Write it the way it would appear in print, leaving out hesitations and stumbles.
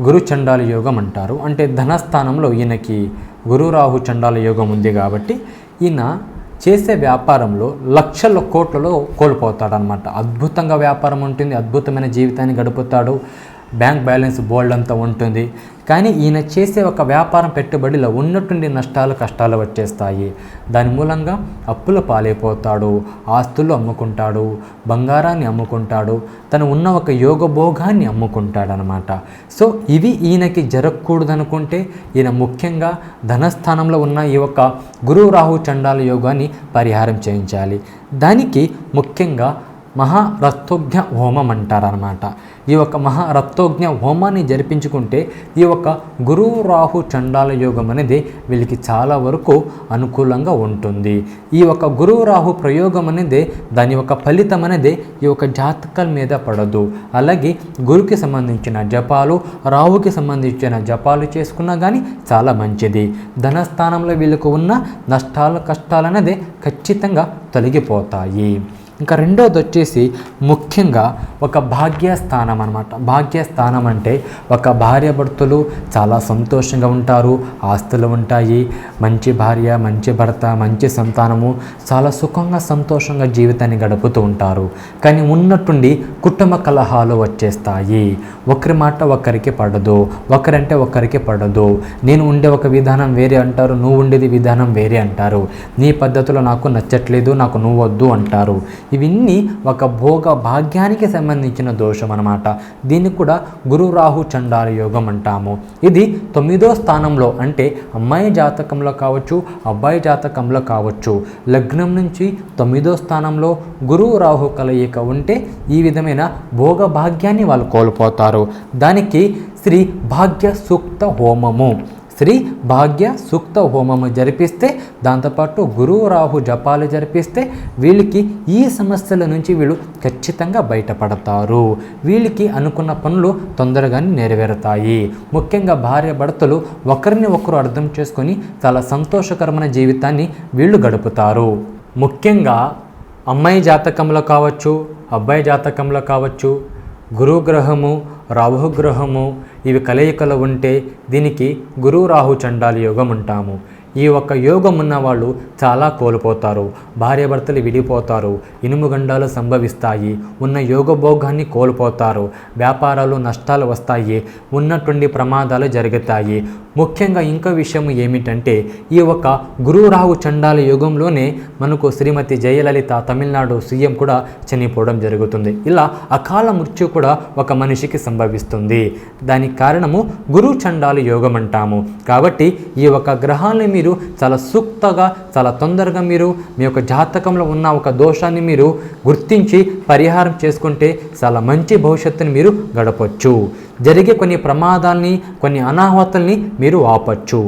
గురు చండాల యోగం అంటారు. అంటే ధనస్థానంలో ఈయనకి గురు రాహు చండాల యోగం ఉంది కాబట్టి ఈయన చేసే వ్యాపారంలో లక్షల కోట్లలో కోల్పోతాడనమాట. అద్భుతంగా వ్యాపారం ఉంటుంది, అద్భుతమైన జీవితాన్ని గడుపుతాడు, బ్యాంక్ బ్యాలెన్స్ బోల్డ్ అంతా ఉంటుంది. కానీ ఈయన చేసే ఒక వ్యాపారం పెట్టుబడిలో ఉన్నటువంటి నష్టాలు కష్టాలు వచ్చేస్తాయి. దాని మూలంగా అప్పుల పాలైపోతాడు, ఆస్తులు అమ్ముకుంటాడు, బంగారాన్ని అమ్ముకుంటాడు, తను ఉన్న ఒక యోగభోగాన్ని అమ్ముకుంటాడనమాట. సో ఇవి ఈయనకి జరగకూడదు అనుకుంటే ఈయన ముఖ్యంగా ధనస్థానంలో ఉన్న ఈ యొక్క గురు రాహు చండాల యోగాన్ని పరిహారం చేయించాలి. దానికి ముఖ్యంగా మహారక్తోజ్ఞ హోమం అంటారనమాట. ఈ యొక్క మహారక్తోజ్ఞ హోమాన్ని జరిపించుకుంటే ఈ యొక్క గురు రాహు చండాల యోగం అనేది వీళ్ళకి చాలా వరకు అనుకూలంగా ఉంటుంది. ఈ యొక్క గురు రాహు ప్రయోగం అనేది దాని యొక్క ఫలితం అనేది ఈ యొక్క జాతకాల మీద పడదు. అలాగే గురుకి సంబంధించిన జపాలు, రాహుకి సంబంధించిన జపాలు చేసుకున్నా కానీ చాలా మంచిది. ధనస్థానంలో వీళ్ళకు ఉన్న నష్టాలు కష్టాలు అనేది ఖచ్చితంగా తొలగిపోతాయి. ఇంకా రెండోది వచ్చేసి ముఖ్యంగా ఒక భాగ్యస్థానం అనమాట. భాగ్యస్థానం అంటే ఒక భార్యాభర్తలు చాలా సంతోషంగా ఉంటారు, ఆస్తులు ఉంటాయి, మంచి భార్య, మంచి భర్త, మంచి సంతానము, చాలా సుఖంగా సంతోషంగా జీవితాన్ని గడుపుతూ ఉంటారు. కానీ ఉన్నట్టుండి కుటుంబ కలహాలు వచ్చేస్తాయి. ఒకరి మాట ఒకరికి పడదు, ఒకరంటే ఒకరికి పడదు. నేను ఉండే ఒక విధానం వేరే అంటారు, నువ్వు ఉండేది విధానం వేరే అంటారు. నీ పద్ధతిలో నాకు నచ్చట్లేదు, నాకు నువ్వు వద్దు అంటారు. ఇవన్నీ ఒక భోగ భాగ్యానికి సంబంధించిన దోషం అన్నమాట. దీన్ని కూడా గురు రాహు చండాల యోగం అంటాము. ఇది 9వ స్థానంలో అంటే అమ్మాయి జాతకంలో కావచ్చు, అబ్బాయి జాతకంలో కావచ్చు, లగ్నం నుంచి 9వ స్థానంలో గురు రాహు కలయిక ఉంటే ఈ విధమైన భోగ భాగ్యాన్ని వాళ్ళు కోల్పోతారు. దానికి శ్రీ భాగ్య సూక్త హోమము, శ్రీ భాగ్య సూక్త హోమము జరిపిస్తే, దాంతోపాటు గురువు రాహు జపాలు జరిపిస్తే వీళ్ళకి ఈ సమస్యల నుంచి వీళ్ళు ఖచ్చితంగా బయటపడతారు. వీళ్ళకి అనుకున్న పనులు తొందరగానే నెరవేరుతాయి. ముఖ్యంగా భార్య భర్తలు ఒకరిని ఒకరు అర్థం చేసుకొని చాలా సంతోషకరమైన జీవితాన్ని వీళ్ళు గడుపుతారు. ముఖ్యంగా అమ్మాయి జాతకంలో కావచ్చు, అబ్బాయి జాతకంలో కావచ్చు, గురుగ్రహము, రాహుగ్రహము ఇవి కలయికలు ఉంటే దీనికి గురు రాహు చండాల యోగం అంటాము. ఈ ఒక్క యోగం ఉన్న వాళ్ళు చాలా కోల్పోతారు. భార్యాభర్తలు విడిపోతారు, ఇనుముగండాలు సంభవిస్తాయి, ఉన్న యోగభోగాన్ని కోల్పోతారు, వ్యాపారాలు నష్టాలు వస్తాయి, ఉన్నటువంటి ప్రమాదాలు జరుగుతాయి. ముఖ్యంగా ఇంకో విషయం ఏమిటంటే ఈ ఒక గురు రాహు చండాల యోగంలోనే మనకు శ్రీమతి జయలలిత తమిళనాడు సీఎం కూడా చనిపోవడం జరుగుతుంది. ఇలా అకాల మృత్యు కూడా ఒక మనిషికి సంభవిస్తుంది. దానికి కారణము గురు చండాల యోగం అంటాము. కాబట్టి ఈ ఒక గ్రహాన్ని మీరు చాలా సూక్తగా చాలా తొందరగా మీరు మీ యొక్క జాతకంలో ఉన్న ఒక దోషాన్ని మీరు గుర్తించి పరిహారం చేసుకుంటే చాలా మంచి భవిష్యత్తుని మీరు గడపచ్చు. జరిగే కొన్ని ప్రమాదాల్ని, కొన్ని అనాహుతుల్ని మీరు ఆపచ్చు.